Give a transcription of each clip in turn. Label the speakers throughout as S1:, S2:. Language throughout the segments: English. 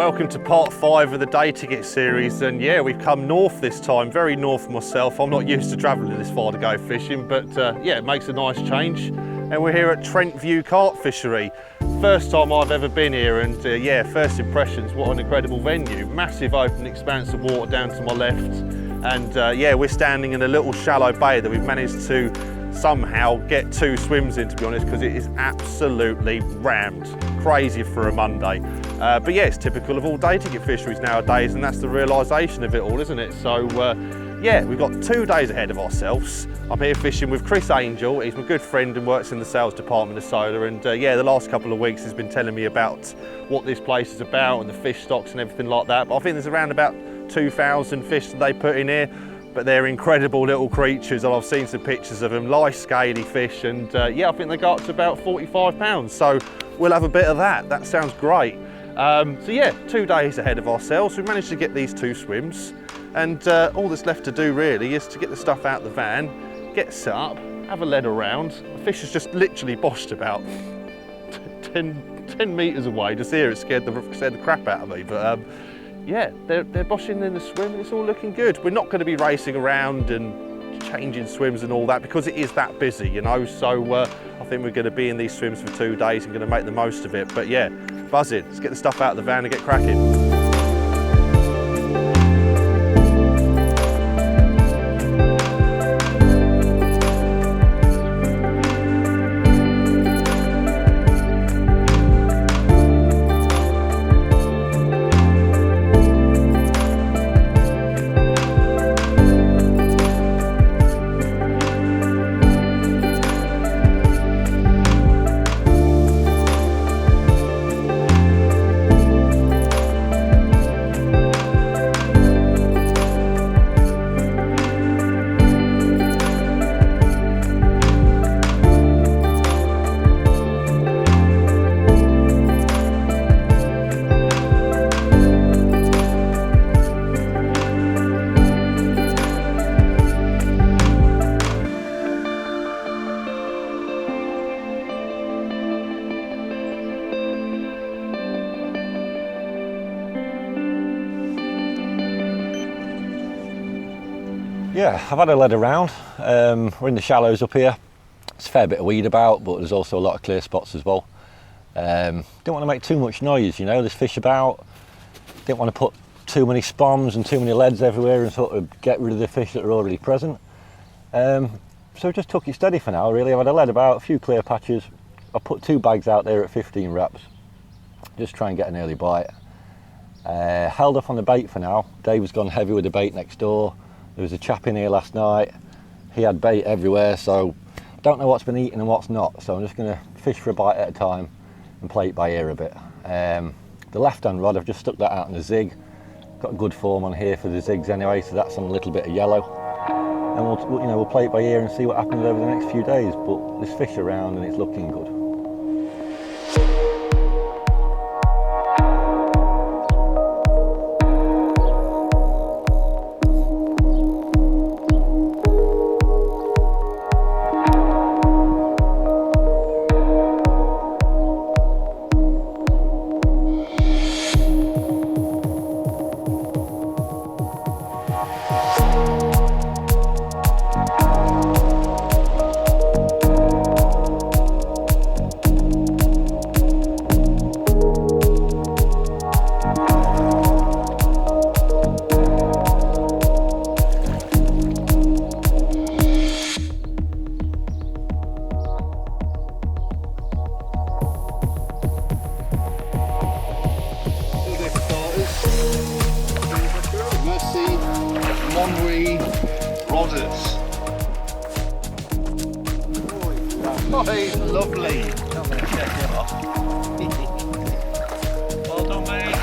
S1: welcome to part 5 of the day ticket series, and yeah, we've come north this time, very north myself. I'm not used to travelling this far to go fishing, but yeah, it makes a nice change. And we're here at Trent View Carp Fishery. First time I've ever been here, and yeah, first impressions, what an incredible venue. Massive open expanse of water down to my left, and yeah, we're standing in a little shallow bay that we've managed to somehow get 2 swims in, to be honest, because it is absolutely rammed. Crazy for a Monday. But yeah, it's typical of all day ticket fisheries nowadays, and that's the realisation of it all, isn't it? So yeah, we've got 2 days ahead of ourselves. I'm here fishing with Chris Angell. He's my good friend and works in the sales department of Solar, and yeah, the last couple of weeks he's been telling me about what this place is about and the fish stocks and everything like that. But I think there's around about 2,000 fish that they put in here, but they're incredible little creatures, and I've seen some pictures of them, nice scaly fish, and yeah, I think they go up to about 45 pounds, so we'll have a bit of that. That sounds great. So yeah, 2 days ahead of ourselves. We managed to get these 2 swims, and all that's left to do really is to get the stuff out the van, get set up, have a lead around. The fish has just literally boshed about 10 metres away. Just here, it scared the crap out of me, but yeah, they're boshing in the swim, and it's all looking good. We're not going to be racing around and changing swims and all that because it is that busy, you know, so I think we're going to be in these swims for 2 days and going to make the most of it. But yeah, buzzing. Let's get the stuff out of the van and get cracking.
S2: Yeah, I've had a lead around. We're in the shallows up here. There's a fair bit of weed about, but there's also a lot of clear spots as well. Didn't want to make too much noise, you know, there's fish about. Didn't want to put too many spoms and too many leads everywhere and sort of get rid of the fish that are already present. So just took it steady for now, really. I've had a lead about, a few clear patches. I put 2 bags out there at 15 wraps. Just try and get an early bite. Held off on the bait for now. Dave has gone heavy with the bait next door. There was a chap in here last night. He had bait everywhere, so I don't know what's been eaten and what's not. So I'm just going to fish for a bite at a time and play it by ear a bit. The left-hand rod, I've just stuck that out in a zig. Got a good form on here for the zigs anyway, so that's on a little bit of yellow. And we'll play it by ear and see what happens over the next few days. But there's fish around and it's looking good.
S1: Oh, he's lovely. I'm going to check him off. Well done, mate.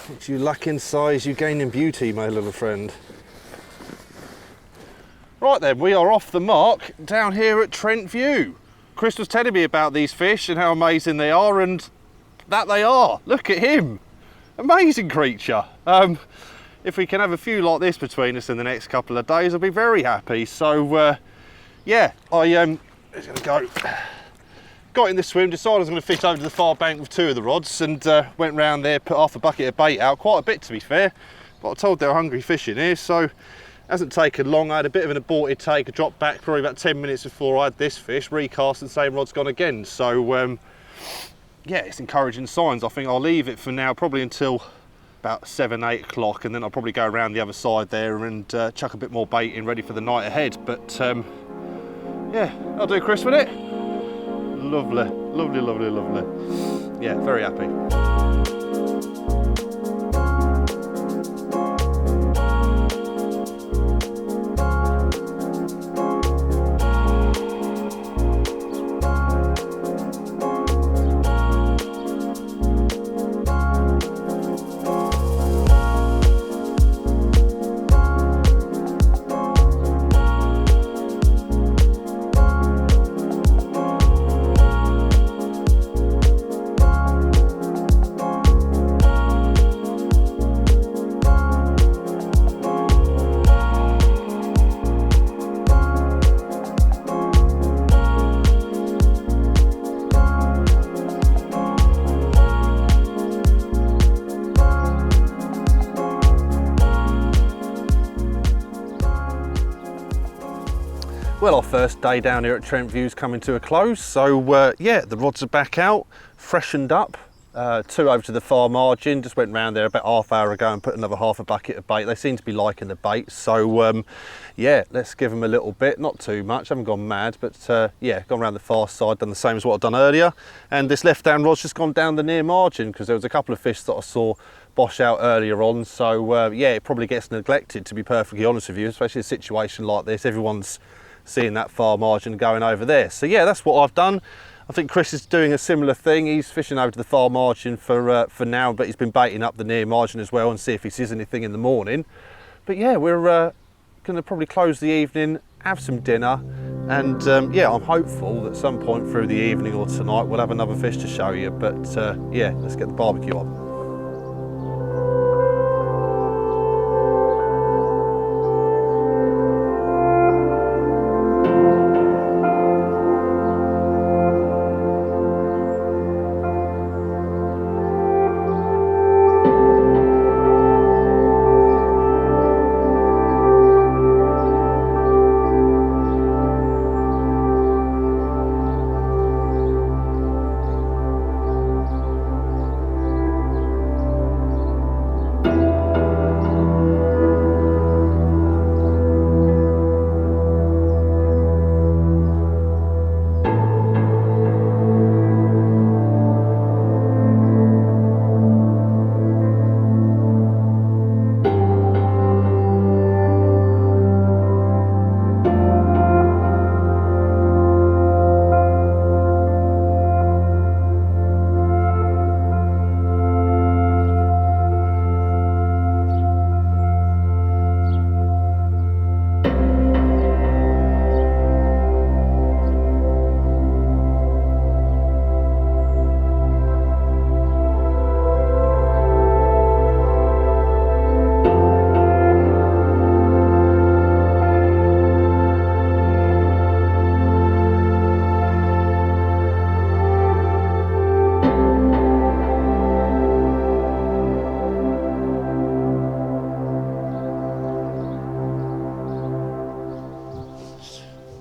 S1: What you lack in size, you gain in beauty, my little friend. Right then, we are off the mark down here at Trent View. Chris was telling me about these fish and how amazing they are, and that they are. Look at him. Amazing creature. If we can have a few like this between us in the next couple of days, I'll be very happy. So yeah, I was going to go. Got in the swim, decided I was going to fish over to the far bank with 2 of the rods, and went round there, put half a bucket of bait out, quite a bit to be fair, but I was told they were hungry fish in here, so hasn't taken long. I had a bit of an aborted take, I dropped back probably about 10 minutes before I had this fish, recast and same rod's gone again, so yeah, it's encouraging signs. I think I'll leave it for now, probably until about 7-8 o'clock, and then I'll probably go around the other side there and chuck a bit more bait in ready for the night ahead, but yeah, I'll do Chris with it. Lovely, lovely, lovely, lovely. Yeah, very happy. Well, our first day down here at Trent View's coming to a close, so yeah, the rods are back out, freshened up, 2 over to the far margin, just went round there about half hour ago and put another half a bucket of bait. They seem to be liking the bait, so yeah, let's give them a little bit, not too much, haven't gone mad, but yeah, gone around the far side, done the same as what I've done earlier, and this left down rod's just gone down the near margin because there was a couple of fish that I saw bosh out earlier on, so yeah, it probably gets neglected, to be perfectly honest with you, especially in a situation like this. Everyone's seeing that far margin going over there. So yeah, that's what I've done. I think Chris is doing a similar thing. He's fishing over to the far margin for now, but he's been baiting up the near margin as well and see if he sees anything in the morning. But yeah, we're going to probably close the evening, have some dinner, and yeah, I'm hopeful that at some point through the evening or tonight we'll have another fish to show you. But yeah, let's get the barbecue on.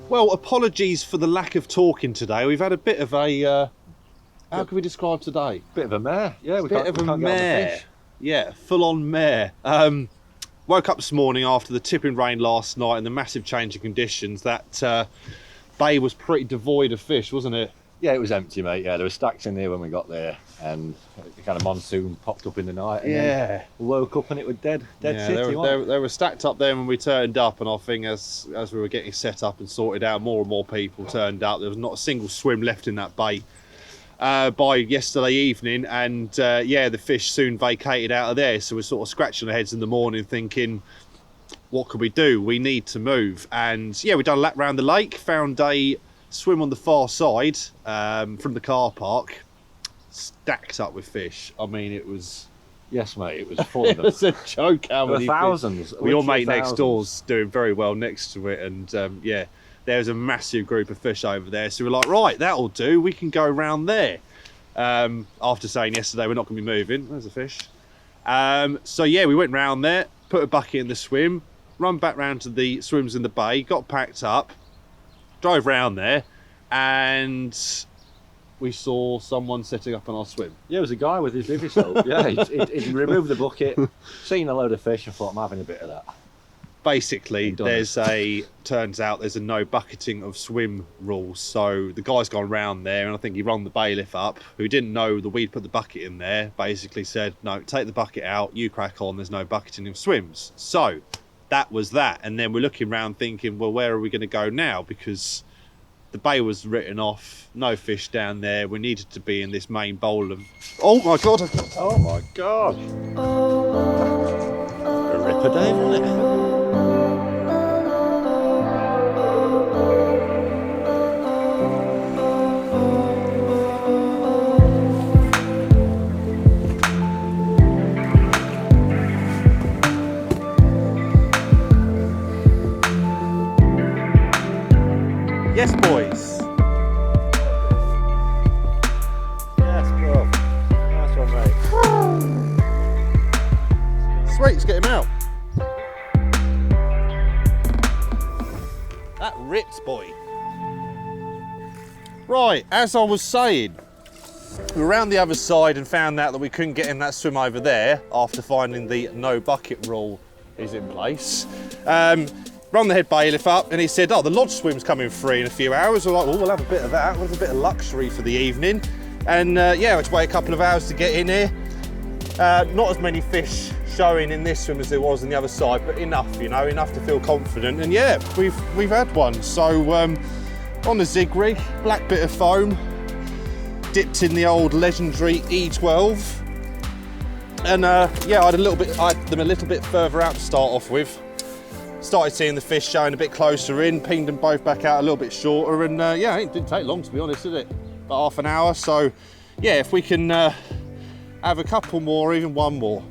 S1: Well, apologies for the lack of talking today. We've had a bit of a, how can we describe today?
S2: Bit of a mare, yeah. We
S1: Bit of a mare. Yeah, full-on mare. Woke up this morning after the tipping rain last night and the massive change of conditions. That bay was pretty devoid of fish, wasn't it?
S2: Yeah, it was empty, mate. Yeah, there were stacks in there when we got there, and the kind of monsoon popped up in the night. And then we woke up and it was dead city.
S1: They were stacked up there when we turned up, and I think as we were getting set up and sorted out, more and more people turned up. There was not a single swim left in that bay by yesterday evening, and yeah, the fish soon vacated out of there. So we're sort of scratching our heads in the morning, thinking, what could we do? We need to move. And yeah, we done a lap round the lake, found a swim on the far side from the car park, stacked up with fish. I mean, it was...
S2: Yes, mate, it was full of them.
S1: It was a joke how
S2: there
S1: many
S2: were thousands.
S1: Your mate next door's doing very well next to it, and yeah, there's a massive group of fish over there. So we're like, right, that'll do. We can go around there. After saying yesterday we're not going to be moving. There's a fish. So yeah, we went round there, put a bucket in the swim, run back round to the swims in the bay, got packed up, drove round there, and we saw someone setting up on our swim.
S2: Yeah, it was a guy with his river soap. Yeah, he'd removed the bucket, seen a load of fish and thought, I'm having a bit of that.
S1: Basically, turns out there's a no bucketing of swim rules. So the guy's gone round there, and I think he rung the bailiff up, who didn't know that we'd put the bucket in there, basically said, no, take the bucket out, you crack on, there's no bucketing of swims. So that was that. And then we're looking around thinking, well, where are we going to go now? Because the bay was written off, no fish down there. We needed to be in this main bowl of... Oh my God!
S2: Oh my gosh! A ripper, Dave, isn't it?
S1: Yes, boys.
S2: Yes, bro. Nice one, mate.
S1: Sweet, let's get him out. That rips, boy. Right, as I was saying, we were around the other side and found out that we couldn't get in that swim over there after finding the no bucket rule is in place. Run the head bailiff up and he said, oh, the lodge swim's coming free in a few hours. We're like, well, we'll have a bit of that. We'll have a bit of luxury for the evening. And yeah, we had to wait a couple of hours to get in here. Not as many fish showing in this swim as there was in the other side, but enough, you know, enough to feel confident. And yeah, we've had one. So on the zig rig, black bit of foam, dipped in the old legendary E12. And yeah, I had them a little bit further out to start off with. Started seeing the fish showing a bit closer in, pinged them both back out a little bit shorter, and yeah, it didn't take long to be honest, did it? About half an hour. So yeah, if we can have a couple more, even one more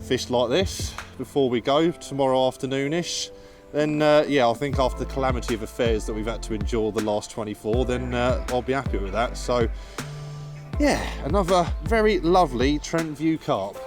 S1: fish like this before we go tomorrow afternoonish, then yeah, I think after the calamity of affairs that we've had to endure the last 24, then I'll be happy with that. So yeah, another very lovely Trent View carp.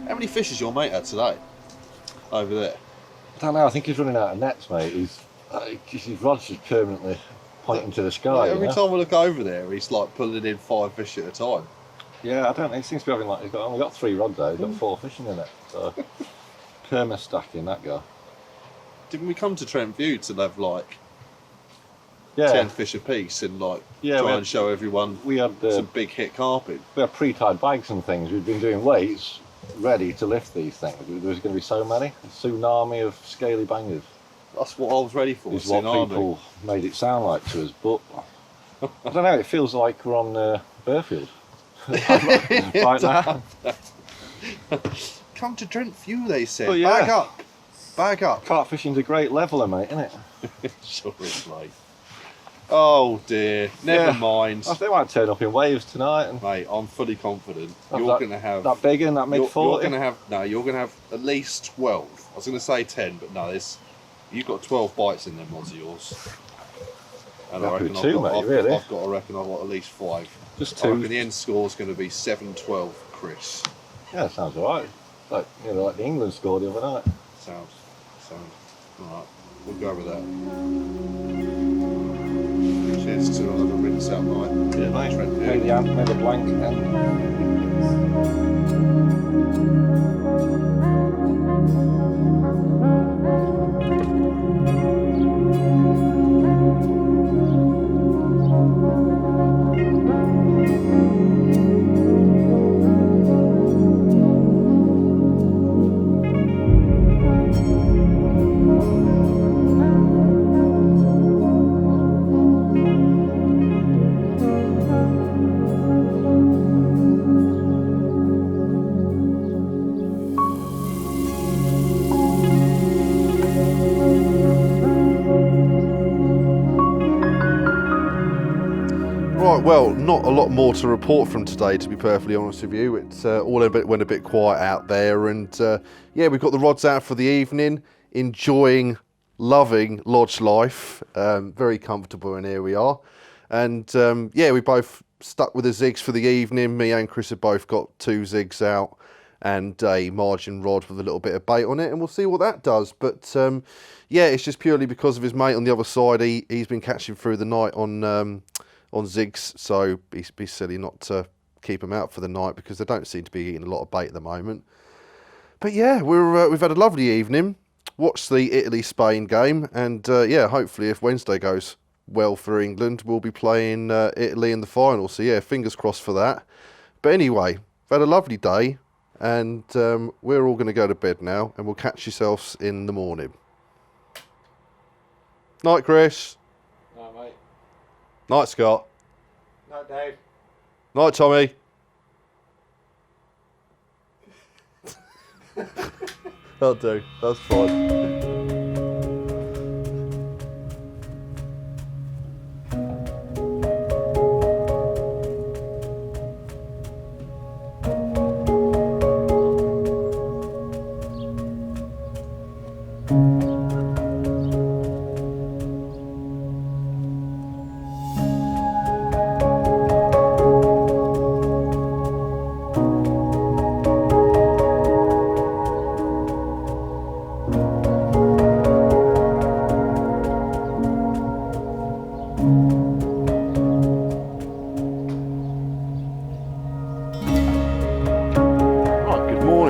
S1: How many fish has your mate had today? Over there?
S2: I don't know, I think he's running out of nets, mate. His rod's just permanently pointing to the sky.
S1: Like every time we look over there, he's like pulling in 5 fish at a time.
S2: Yeah, I don't know, he seems to be having like, he's only got 3 rods there, he's got 4 fishing in it. So, perma stacking, that guy.
S1: Didn't we come to Trent View to have like
S2: 10
S1: fish a piece and like try and show everyone
S2: we had
S1: some big hit carping?
S2: We had pre-tied bags and things. We'd been doing weights ready to lift these things. There was going to be so many. A tsunami of scaly bangers.
S1: That's what I was ready for.
S2: Is what people made it sound like to us, but I don't know, it feels like we're on Burfield right now.
S1: Come to Trent View, they said.
S2: Well, yeah.
S1: Bag up.
S2: Carp fishing's a great leveller, mate, isn't it?
S1: Sure is, mate. Oh dear, never mind.
S2: I think they might turn up in waves tonight. And
S1: mate, I'm fully confident.
S2: You're
S1: going to have
S2: that big and that mid 40.
S1: You're going to have at least 12. I was going to say 10, but no, you've got 12 bites in them ones of yours. And I reckon
S2: two, mate, really.
S1: I've got at least 5.
S2: Just
S1: I
S2: 2.
S1: reckon the end score is going to be 7-12, Chris.
S2: Yeah, that sounds alright. Like like the England score the other night.
S1: Sounds. Alright, we'll go with that. Cheers to another rinse out night.
S2: Yeah, mate.
S1: Trent View.
S2: Made a blank and...
S1: Right, well, not a lot more to report from today, to be perfectly honest with you. It's went a bit quiet out there, and yeah, we've got the rods out for the evening, enjoying, loving lodge life. Very comfortable in here we are, and yeah, we both stuck with the zigs for the evening. Me and Chris have both got 2 zigs out and a margin rod with a little bit of bait on it, and we'll see what that does. But yeah, it's just purely because of his mate on the other side. He's been catching through the night on zigs, so it'd be silly not to keep them out for the night because they don't seem to be eating a lot of bait at the moment. But yeah, we've had a lovely evening, watched the Italy-Spain game, and yeah, hopefully if Wednesday goes well for England, we'll be playing Italy in the final. So yeah, fingers crossed for that. But anyway, we've had a lovely day, and we're all going to go to bed now, and we'll catch yourselves in the morning. Night, Chris.
S2: No, mate.
S1: Night, Scott.
S2: Night, Dave.
S1: Night, Tommy. That'll do. That's fine.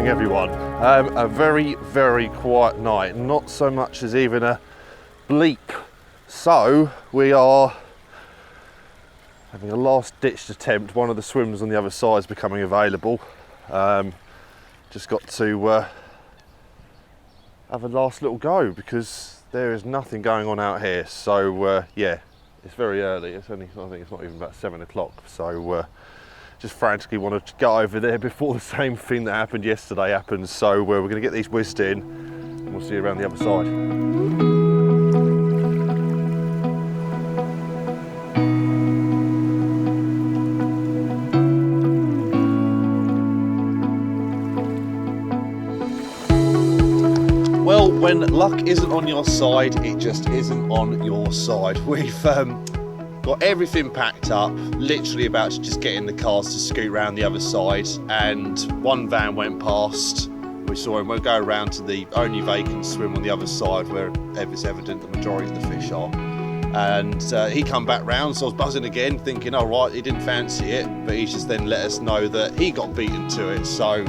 S1: Everyone, a very, very quiet night, not so much as even a bleep. So we are having a last ditched attempt. One of the swims on the other side is becoming available. Just got to have a last little go because there is nothing going on out here. So yeah, it's very early. It's only, I think it's not even about 7 o'clock. So just frantically want to go over there before the same thing that happened yesterday happens. So we're going to get these whizzed in and we'll see you around the other side. Well, when luck isn't on your side, it just isn't on your side. We've got everything packed up, literally about to just get in the cars to scoot around the other side, and one van went past. We saw him. We'll go around to the only vacant swim on the other side where it's evident the majority of the fish are. And he come back round, so I was buzzing again, thinking, oh right, he didn't fancy it, but he's just then let us know that he got beaten to it. So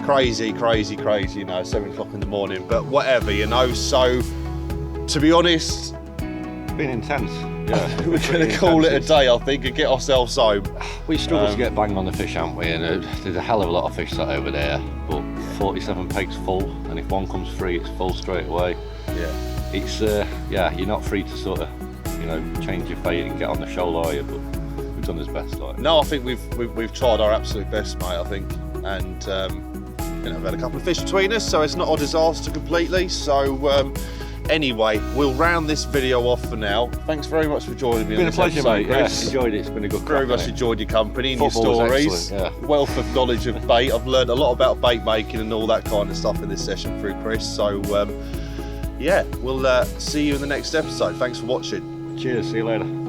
S1: crazy, you know, 7 o'clock in the morning, but whatever, you know. So to be honest,
S2: Been intense. Yeah,
S1: we're going to call it a day, I think, and get ourselves home.
S2: We struggled to get bang on the fish, haven't we? And there's a hell of a lot of fish sat over there, but 47 pegs full, and if one comes free, it's full straight away.
S1: Yeah.
S2: It's yeah, you're not free to sort of, you know, change your fate and get on the shoal, are you? But we've done as best, like.
S1: No, I think we've tried our absolute best, mate. I think, and you know, we've had a couple of fish between us, so it's not a disaster completely. So. Anyway, we'll round this video off for now. Thanks very much for joining me.
S2: It's been a pleasure, mate. Yes, enjoyed it. It's been a good
S1: Very much enjoyed your company and your stories.
S2: Yeah.
S1: Wealth of knowledge of bait. I've learned a lot about bait making and all that kind of stuff in this session through Chris. So, yeah, we'll see you in the next episode. Thanks for watching.
S2: Cheers, see you later.